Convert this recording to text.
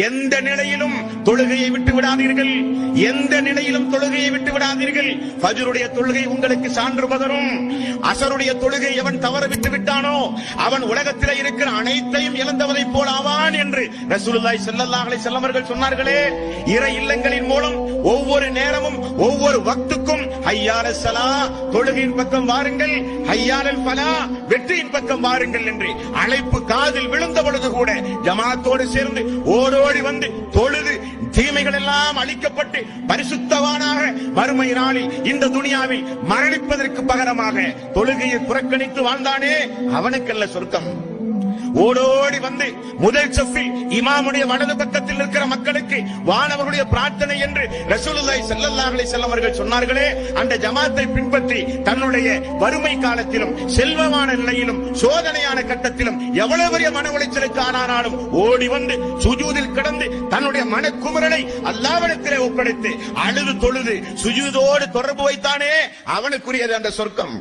எந்த நிலையிலும் தொழுகையை விட்டு விடாதீர்கள், எந்த நிலையிலும் தொழுகையை விட்டு விடாதீர்கள். ஃபஜ்ருடைய தொழுகை உங்களுக்கு சான்று பகரும். அஸருடைய தொழுகை எவன் தவற விட்டு விட்டானோ அவன் உலகத்தில் இருக்கிற அனைத்தையும் இழந்தவனை போல் ஆவான் என்று ரசூலுல்லாஹி ஸல்லல்லாஹு அலைஹி வஸல்லம் அவர்கள் சொன்னார்களே. இறை இல்லங்களின் மூலம் ஒவ்வொரு நேரமும் ஒவ்வொரு வக்துக்கும் ஹய்யாலஸ் ஸலா தொழுகையின் பக்கம் வாருங்கள், ஹய்யாலல் ஃபலா வெற்றியின் பக்கம் வாருங்கள் என்று அழைப்பு காதில் விழுந்த பொழுது கூட ஜமாத்தோடு சேர்ந்து ஓடோடி வந்து தொழுது தீமைகள் எல்லாம் அழிக்கப்பட்டு பரிசுத்தவானாக மறுமை நாளில் இந்த துனியாவில் மரணிப்பதற்கு பகரமாக தொழுகையை புறக்கணித்து வாழ்ந்தானே அவனுக்கல்ல சொர்க்கம். ஓடோடி வந்து முதல் சஃபில் இமாமுடைய வலது பக்கத்தில் இருக்கிற மக்களுக்கு வானவர்களுடைய பிரார்த்தனை என்று ரசூலுல்லாஹி ஸல்லல்லாஹு அலைஹி வஸல்லம் அவர்கள் சொன்னார்களே, அந்த ஜமாத்தை பின்பற்றி தன்னுடைய வறுமை காலத்திலும் செல்வமான நிலையிலும் சோதனையான கட்டத்திலும் எவ்வளவு பெரிய மன உளைச்சலுக்கு ஆனாலும் ஓடி வந்து சுஜூதில் கிடந்து தன்னுடைய மனக்குமரனை அல்லாஹ்விடத்திலே ஒப்படைத்து அழுது தொழுது சுஜூதோடு தொடர்பு வைத்தானே அவனுக்குரியது அந்த சொர்க்கம்.